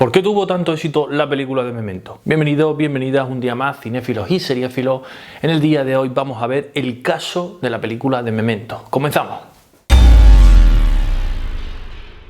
¿Por qué tuvo tanto éxito la película de Memento? Bienvenidos, bienvenidas un día más, cinéfilos y seriéfilos. En el día de hoy vamos a ver el caso de la película de Memento. ¡Comenzamos!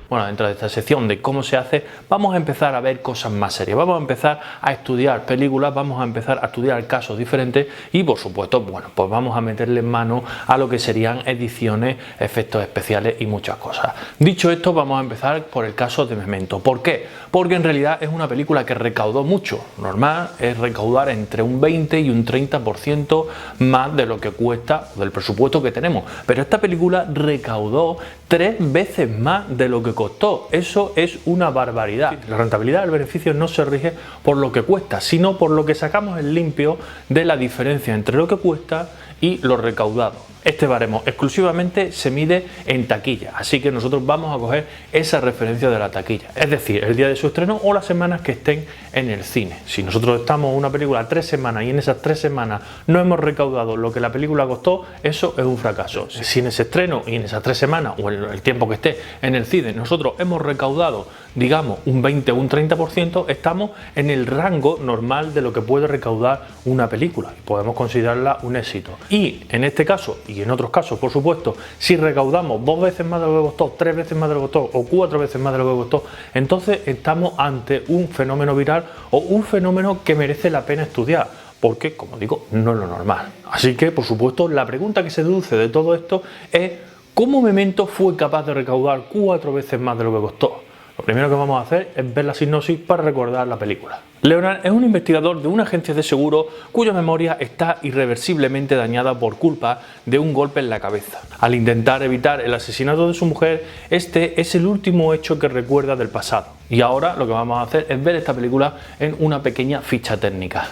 Bueno, dentro de esta sección de cómo se hace, vamos a empezar a ver cosas más serias. Vamos a empezar a estudiar películas, vamos a empezar a estudiar casos diferentes y, por supuesto, bueno, pues vamos a meterle mano a lo que serían ediciones, efectos especiales y muchas cosas. Dicho esto, vamos a empezar por el caso de Memento. ¿Por qué? Porque en realidad es una película que recaudó mucho. Normal es recaudar entre un 20 y un 30% más de lo que cuesta, del presupuesto que tenemos. Pero esta película recaudó 3 veces más de lo que costó. Eso es una barbaridad. La rentabilidad del beneficio no se rige por lo que cuesta, sino por lo que sacamos en limpio de la diferencia entre lo que cuesta y lo recaudado. Este baremo exclusivamente se mide en taquilla, así que nosotros vamos a coger esa referencia de la taquilla, es decir, el día de su estreno o las semanas que estén en el cine. Si nosotros estamos en una película 3 semanas y en esas 3 semanas no hemos recaudado lo que la película costó, eso es un fracaso. Si en ese estreno y en esas 3 semanas o en el tiempo que esté en el cine nosotros hemos recaudado, digamos, un 20 o un 30%, estamos en el rango normal de lo que puede recaudar una película y podemos considerarla un éxito. Y en este caso, y en otros casos, por supuesto, si recaudamos 2 veces más de lo que costó, 3 veces más de lo que costó o 4 veces más de lo que costó, entonces estamos ante un fenómeno viral o un fenómeno que merece la pena estudiar, porque, como digo, no es lo normal. Así que, por supuesto, la pregunta que se deduce de todo esto es ¿cómo Memento fue capaz de recaudar 4 veces más de lo que costó? Lo primero que vamos a hacer es ver la sinopsis para recordar la película. Leonard es un investigador de una agencia de seguros cuya memoria está irreversiblemente dañada por culpa de un golpe en la cabeza. Al intentar evitar el asesinato de su mujer, este es el último hecho que recuerda del pasado. Y ahora lo que vamos a hacer es ver esta película en una pequeña ficha técnica.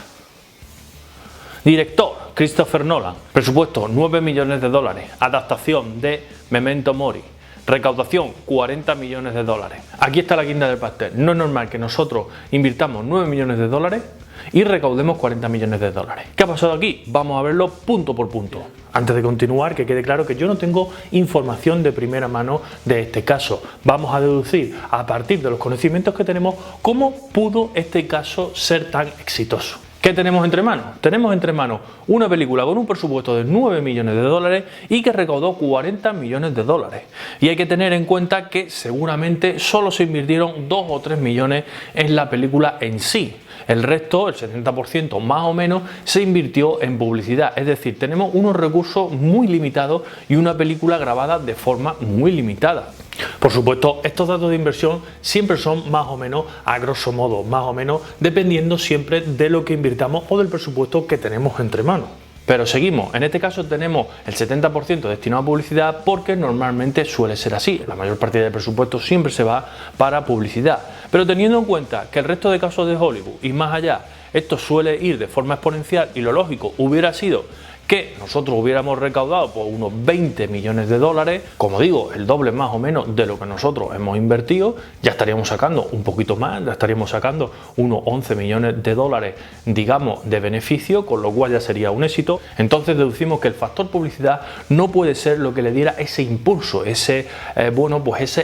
Director: Christopher Nolan. Presupuesto: 9 millones de dólares. Adaptación de Memento Mori. Recaudación: 40 millones de dólares. Aquí está la guinda del pastel. No es normal que nosotros invirtamos 9 millones de dólares y recaudemos 40 millones de dólares. ¿Qué ha pasado aquí? Vamos a verlo punto por punto. Antes de continuar, que quede claro que yo no tengo información de primera mano de este caso. Vamos a deducir a partir de los conocimientos que tenemos cómo pudo este caso ser tan exitoso. ¿Qué tenemos entre manos? Tenemos entre manos una película con un presupuesto de 9 millones de dólares y que recaudó 40 millones de dólares. Y hay que tener en cuenta que seguramente solo se invirtieron 2 o 3 millones en la película en sí. El resto, el 70% más o menos, se invirtió en publicidad. Es decir, tenemos unos recursos muy limitados y una película grabada de forma muy limitada. Por supuesto, estos datos de inversión siempre son más o menos a grosso modo, más o menos dependiendo siempre de lo que invirtamos o del presupuesto que tenemos entre manos. Pero seguimos, en este caso tenemos el 70% destinado a publicidad porque normalmente suele ser así. La mayor parte del presupuesto siempre se va para publicidad. Pero teniendo en cuenta que el resto de casos de Hollywood y más allá, esto suele ir de forma exponencial y lo lógico hubiera sido que nosotros hubiéramos recaudado por unos 20 millones de dólares, como digo, el doble más o menos de lo que nosotros hemos invertido, ya estaríamos sacando un poquito más, ya estaríamos sacando unos 11 millones de dólares, digamos, de beneficio, con lo cual ya sería un éxito. Entonces deducimos que el factor publicidad no puede ser lo que le diera ese impulso, esa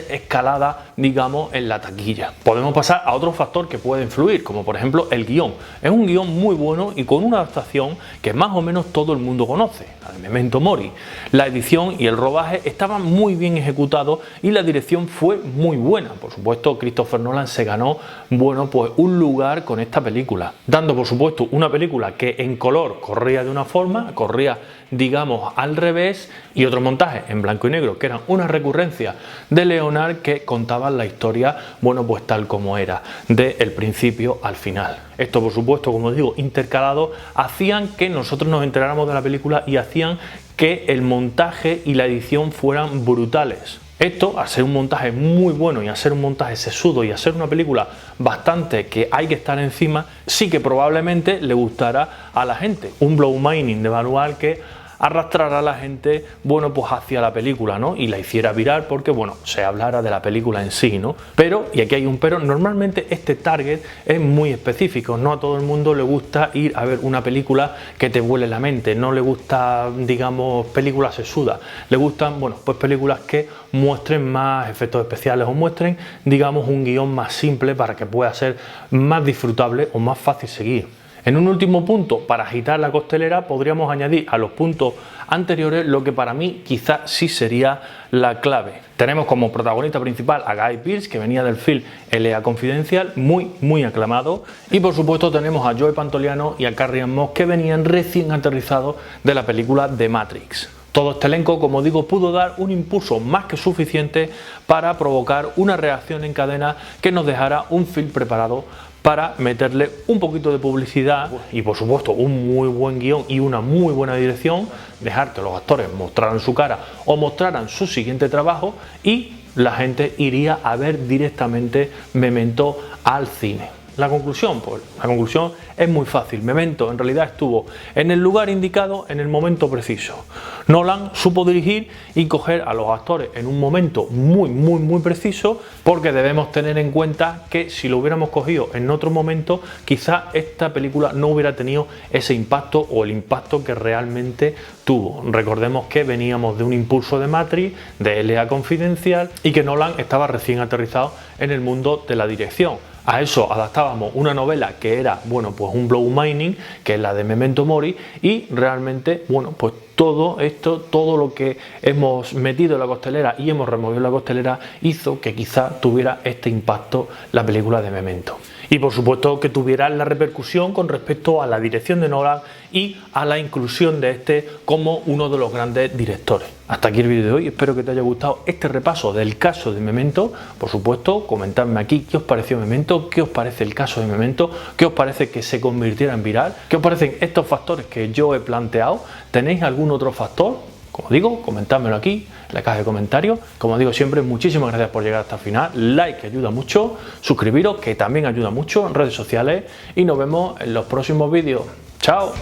escalada, digamos, en la taquilla. Podemos pasar a otro factor que puede influir, como por ejemplo el guión. Es un guión muy bueno y con una adaptación que más o menos todo el mundo conoce, al Memento Mori. La edición y el rodaje estaban muy bien ejecutados y la dirección fue muy buena. Por supuesto, Christopher Nolan se ganó, bueno, pues un lugar con esta película, dando por supuesto una película que en color corría de una forma, corría, digamos, al revés, y otro montaje en blanco y negro, que eran una recurrencia de Leonard que contaban la historia, bueno, pues tal como era, del principio al final. Esto, por supuesto, como digo, intercalado, hacían que nosotros nos enteráramos de la película y hacían que el montaje y la edición fueran brutales. Esto, al ser un montaje muy bueno y al ser un montaje sesudo y al ser una película bastante que hay que estar encima, sí que probablemente le gustará a la gente. Un blow mining de manual que arrastrara a la gente, bueno, pues hacia la película, ¿no? Y la hiciera viral porque, bueno, se hablara de la película en sí, ¿no? Pero, y aquí hay un pero, normalmente este target es muy específico, no a todo el mundo le gusta ir a ver una película que te vuele la mente, no le gusta, digamos, películas sesudas, le gustan, bueno, pues películas que muestren más efectos especiales o muestren, digamos, un guión más simple para que pueda ser más disfrutable o más fácil seguir. En un último punto, para agitar la costelera, podríamos añadir a los puntos anteriores lo que para mí quizás sí sería la clave. Tenemos como protagonista principal a Guy Pearce, que venía del film L.A. Confidencial, muy aclamado, y por supuesto tenemos a Joe Pantoliano y a Carrie-Anne Moss, que venían recién aterrizados de la película The Matrix. Todo este elenco, como digo, pudo dar un impulso más que suficiente para provocar una reacción en cadena que nos dejara un film preparado para meterle un poquito de publicidad y por supuesto un muy buen guión y una muy buena dirección, dejar que los actores mostraran su cara o mostraran su siguiente trabajo y la gente iría a ver directamente Memento al cine. La conclusión, pues la conclusión es muy fácil. Memento en realidad estuvo en el lugar indicado en el momento preciso. Nolan supo dirigir y coger a los actores en un momento muy preciso, porque debemos tener en cuenta que si lo hubiéramos cogido en otro momento, quizá esta película no hubiera tenido ese impacto o el impacto que realmente tuvo. Recordemos que veníamos de un impulso de Matrix, de L.A. Confidencial, y que Nolan estaba recién aterrizado en el mundo de la dirección. A eso adaptábamos una novela que era, bueno, pues un blow mining, que es la de Memento Mori, y realmente, bueno, pues todo esto, todo lo que hemos metido en la costelera y hemos removido en la costelera hizo que quizá tuviera este impacto la película de Memento. Y por supuesto que tuviera la repercusión con respecto a la dirección de Nolan y a la inclusión de este como uno de los grandes directores. Hasta aquí el vídeo de hoy, espero que te haya gustado este repaso del caso de Memento. Por supuesto, comentadme aquí qué os pareció Memento, qué os parece el caso de Memento, qué os parece que se convirtiera en viral, qué os parecen estos factores que yo he planteado. ¿Tenéis algún otro factor? Como digo, comentádmelo aquí en la caja de comentarios. Como digo siempre, muchísimas gracias por llegar hasta el final. Like que ayuda mucho, suscribiros que también ayuda mucho en redes sociales y nos vemos en los próximos vídeos. ¡Chao!